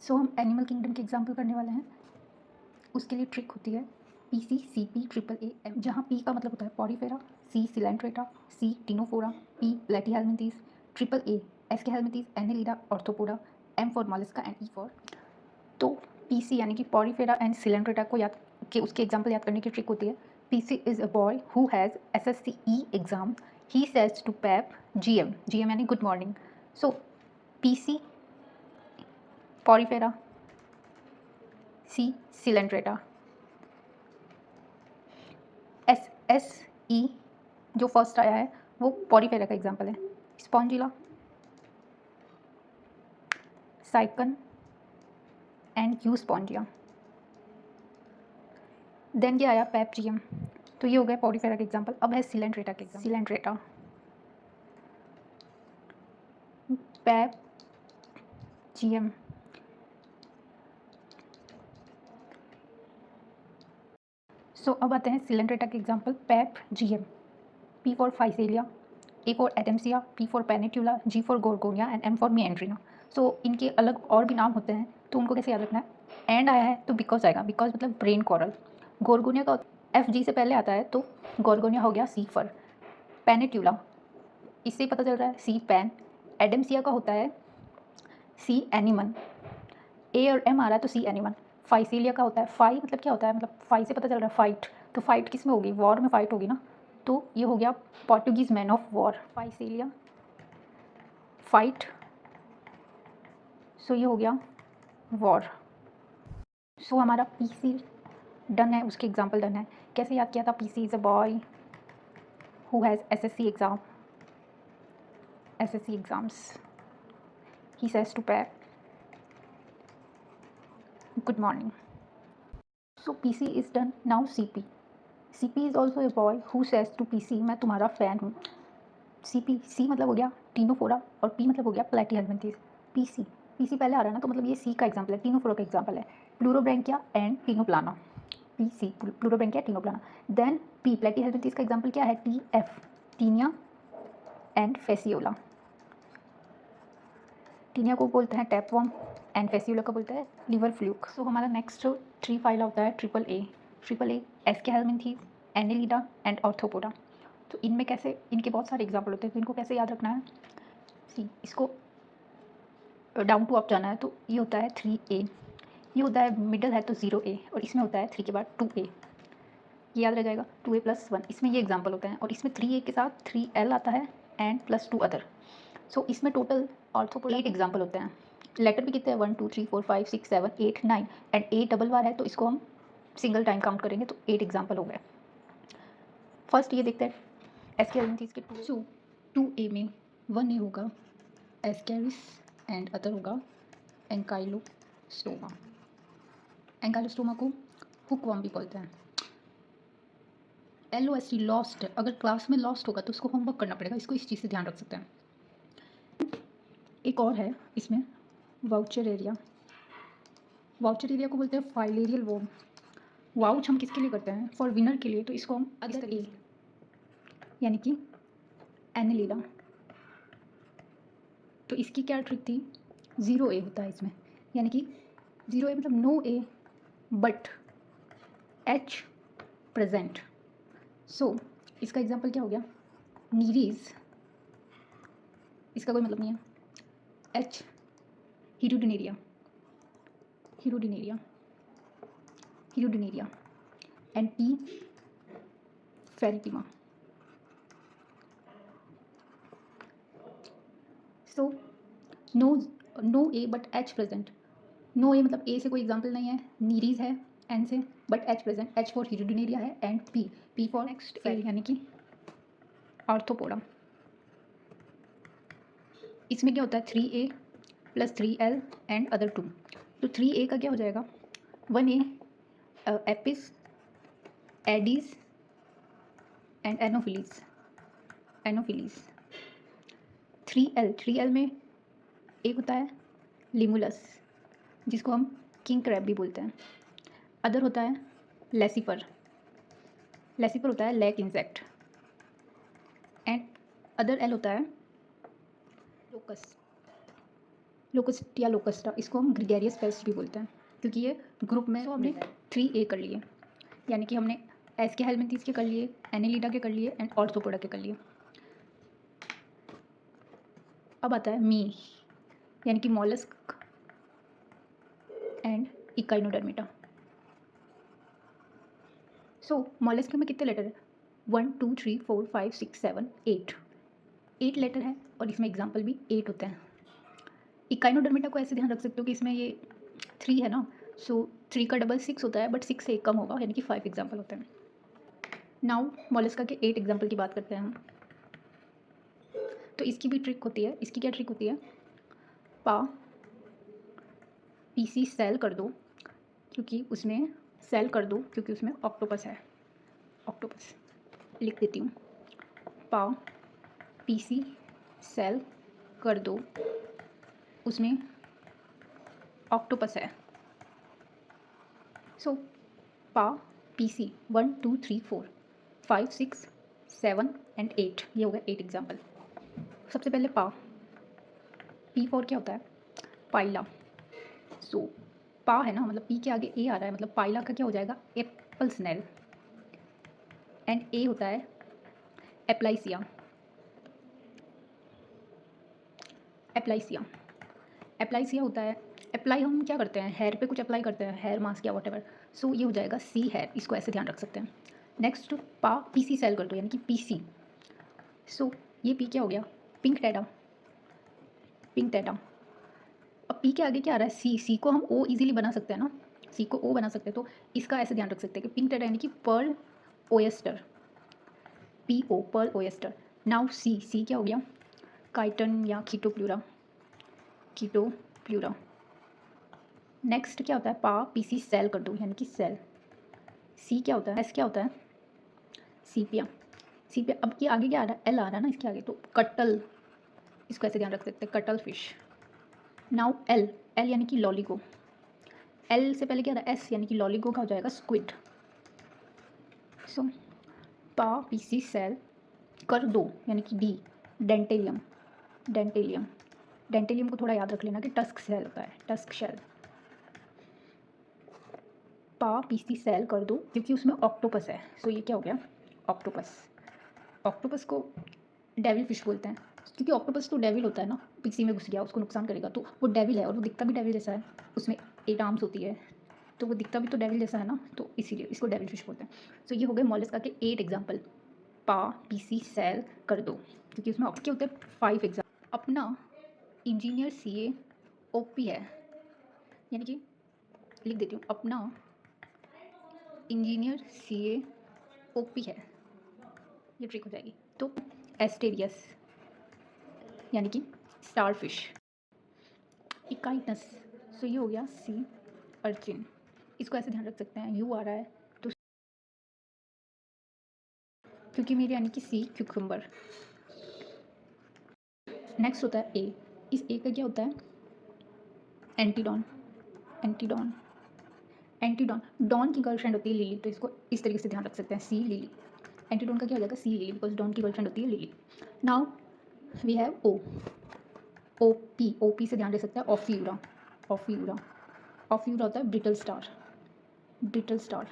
सो हम animal kingdom के example करने वाले हैं। उसके लिए ट्रिक होती है PC CP triple A M, जहाँ P का मतलब होता है Porifera, C Coelenterata, C Ctenophora, P Platyhelminthes, triple A Aschelminthes, Annelida Arthropoda, M for Mollusca and E for. तो PC यानी कि पॉरीफेरा एंड सिलेंट्रेटा को याद के उसके एग्जाम्पल याद करने की ट्रिक होती है PC is a boy who has SSCE exam, he says to पैप GM यानी good morning. So PC Porifera, C Coelenterata, SSE जो फर्स्ट आया है वो पॉरीफेरा का एग्जाम्पल है। Spongilla, Sycon and Euspongia. Then ये आया पैपजियम। तो ये हो गया पॉरीफेरा का एग्जाम्पल। अब है सिलेंट्रेटा के एग्जाम्पल। सिलेंट्रेटा, पैपजियम, सो अब आते हैं सिलेंट्रेटा के एग्जाम्पल। पैपजियम, P for Physalia, A for Adamsia, P for Pennatula, G for Gorgonia and M for Meandrina. So इनके अलग और भी नाम होते हैं, तो उनको कैसे याद रखना है। एंड आया है तो बिकॉज आएगा, बिकॉज मतलब ब्रेन कॉरल। गोरगोनिया का FG से पहले आता है तो गोरगोनिया हो गया C फॉर। पेनिट्यूला, इससे पता चल रहा है C पैन। एडेम्सिया का होता है C एनिमन, A और M आ रहा है तो C एनिमन। फाइसीलिया का होता है फाई, मतलब क्या होता है, मतलब फाई से पता चल रहा है फाइट, तो फाइट किस में होगी, वॉर में फाइट होगी ना, तो ये हो गया Portuguese man of war. Physalia fight, so ये हो गया वॉर। सो हमारा PC डन है, उसके एग्जाम्पल डन है। कैसे याद किया था। PC is a boy who has SSC exam, SSC exams, he says to pap good morning. So PC is done. Now CP is also a boy who says to PC मैं तुम्हारा fan हूँ। C मतलब हो गया Ctenophora और P मतलब हो गया प्लेटीहेल्मिंथीज। PC पहले आ रहा है ना, तो मतलब ये C का एग्जाम्पल है, टीनोफोरा का एग्जाम्पल है। Pleurobrachia and Ctenoplana, PC Pleurobrachia Ctenoplana. Then P Platyhelminthes का एग्जाम्पल क्या है, TF Taenia and Fasciola. Taenia को बोलते हैं टैपवॉर्म एंड फेसियोला को बोलते हैं लिवर फ्लूक। सो हमारा नेक्स्ट ट्री फाइल होता है triple A Aschelminthes, Annelida and Arthropoda. तो इनमें कैसे, इनके बहुत सारे एग्जाम्पल होते हैं, तो इनको कैसे याद रखना है। इसको डाउन टू अप जाना है तो ये होता है 3A, ये होता है मिडल है तो 0A, और इसमें होता है 3 के बाद 2A, ये याद रह जाएगा 2A+1। इसमें ये एग्जाम्पल होते हैं, और इसमें 3A के साथ 3L आता है एंड +2 अदर। सो इसमें टोटल ऑर्थोपोडा 8 एग्जाम्पल होते हैं। लेटर भी कितने हैं, 1 2 3 4 5 6 7 8 9, एंड A डबल बार है तो इसको हम सिंगल टाइम काउंट करेंगे, तो 8 एग्जाम्पल हो गए। फर्स्ट ये देखते हैं एस्केरिस के 2A में 1A होगा एस्केरिस एंड अदर होगा एंकाइलोस्टोमा। एंकाइलोस्टोमा को हुकवर्म भी बोलते हैं। LOST लॉस्ट, अगर क्लास में लॉस्ट होगा तो उसको होमवर्क करना पड़ेगा, इसको इस चीज़ से ध्यान रख सकते हैं। एक और है इसमें वाउचर एरिया को बोलते हैं फाइलेरियल वॉर्म। वाउच हम किसके लिए करते हैं, फॉर विनर के लिए, तो इसको हम अदर ए यानी कि एनेलिडा। तो इसकी क्या ट्रिक थी, 0A होता है इसमें, यानी कि 0A मतलब no A but H present. So इसका एग्जाम्पल क्या हो गया, नीरीज, इसका कोई मतलब नहीं है। H Hirudinaria and P Pheretima. So no A but H present. No A मतलब A से कोई एग्जाम्पल नहीं है, नीरीज है N से, but H present, H for Hirudinaria है and P for next A यानी कि ऑर्थोपोडा। इसमें क्या होता है 3A + 3L एंड अदर 2। तो 3A का क्या हो जाएगा, 1A Apis, Aedes and anopheles. 3L में एक होता है लिमुलस, जिसको हम किंग क्रैब भी बोलते हैं। अदर होता है लेसिफर होता है lac insect, and other L होता है लोकस। लोकस्ट या लोकस्टा, इसको हम ग्रिगेरियस पेस्ट भी बोलते हैं क्योंकि ये ग्रुप में हमने 3A कर लिए, यानी कि हमने एस्के हेलमिंथीज के कर लिए, एनेलिडा के कर लिए एंड ऑर्थोपोडा के कर लिए। अब आता है मी, यानी कि मॉलस्क एंड इकाइनोडर्मिटा। सो मॉलस्क में कितने लेटर है? 1 2 3 4 5 6 7 8 लेटर है और इसमें एग्जाम्पल भी 8 होते हैं। इकाइनोडर्मिटा को ऐसे ध्यान रख सकते हो कि इसमें ये 3 है ना, सो 3 का डबल 6 होता है, बट 6 से एक कम होगा, यानी कि 5 एग्जाम्पल होते हैं। नाउ मॉलस्का के 8 एग्जाम्पल की बात करते हैं हम। तो इसकी भी ट्रिक होती है। इसकी क्या ट्रिक होती है? पा पीसी सेल कर दो क्योंकि उसमें ऑक्टोपस है। ऑक्टोपस लिख देती हूँ। पा पीसी सेल कर दो, उसमें ऑक्टोपस है। सो पा पीसी 1 2 3 4 5 6 7 एंड 8, ये हो गया 8 एग्जाम्पल। सबसे पहले P4 क्या होता है? पाइला। सो पा है ना, मतलब पी के आगे ए आ रहा है, मतलब पाइला का क्या हो जाएगा? Apple snail. एंड ए होता है एप्लाइसिया। एप्लाइसिया एप्लाइसिया होता है, अप्लाई हम क्या करते हैं? हेयर पे कुछ अप्लाई करते हैं, हेयर मास्क या वॉटेवर। सो ये हो जाएगा सी हेयर, इसको ऐसे ध्यान रख सकते हैं। नेक्स्ट पा पीसी सेल कर दो, यानी कि पीसी। सो ये पी क्या हो गया? पिंक टैडा। पिंक टैडा। अब पी के आगे क्या आ रहा है? सी। सी को हम ओ इजीली बना सकते हैं ना, सी को ओ बना सकते हैं, तो इसका ऐसे ध्यान रख सकते हैं कि पिंक टैडा यानी कि pearl oyster. P O pearl oyster. Now C. C क्या हो गया? काइटन या कीटोप्लूरा। कीटोप्लूरा। नेक्स्ट क्या होता है? पा पीसी सेल कर दो, यानी कि सेल। सी क्या होता है? एस क्या होता है? सीपिया। सीपिया। अब ये आगे क्या आ रहा है? एल आ रहा है ना इसके आगे, तो कटल, इसको ऐसे ध्यान रख सकते हैं, cuttle fish. Now L. L यानी कि लॉलीगो। एल से पहले क्या आ रहा है? एस, यानी कि लॉलीगो का हो जाएगा स्क्विड। सो पा पीसी सेल कर दो, यानी कि डी डेंटेलियम। डेंटेलियम। डेंटेलियम को थोड़ा याद रख लेना कि टस्क सेल होता है, टस्क शेल। पा पीसी सेल कर दो क्योंकि उसमें ऑक्टोपस है। सो ये क्या हो गया? ऑक्टोपस। ऑक्टोपस को डेविल फिश बोलते हैं क्योंकि ऑक्टोपस तो डेविल होता है ना, पीसी में घुस गया, उसको नुकसान करेगा, तो वो डेविल है और वो दिखता भी डेविल जैसा है। उसमें 8 आर्म्स होती है, तो वो दिखता भी तो डेविल जैसा है ना, तो इसीलिए इसको डेविल फिश बोलते हैं। सो ये हो गए मॉलस्का के 8 एग्जाम्पल। पा पीसी सेल कर दो क्योंकि उसमें क्या होते हैं? 5 एग्जाम्पल। अपना इंजीनियर CA OP है, यानी कि लिख देती हूँ, अपना इंजीनियर CA OP है, ये ट्रिक हो जाएगी। तो एस्टेरियस यानी कि स्टार फिश। इकाइटस। सो ये हो गया सी अर्चिन, इसको ऐसे ध्यान रख सकते हैं, यू आ रहा है तो क्योंकि मेरे यानी कि सी क्यूकम्बर। नेक्स्ट होता है ए। इस ए का क्या होता है? एंटीडॉन। एंटीडॉन। एंटीडॉन डॉन की गर्लफ्रेंड होती है लिली, तो इसको इस तरीके से ध्यान रख सकते हैं, सी लिली। एंटीडॉन का क्या हो जाएगा? सी लिली, बिकॉज डॉन की गर्लफ्रेंड होती है Lily. Now we have O. OP. OP से ध्यान रख सकते हैं, ऑफियूरा। ऑफियूरा। ऑफियूरा होता है ब्रिटल स्टार। Brittle star.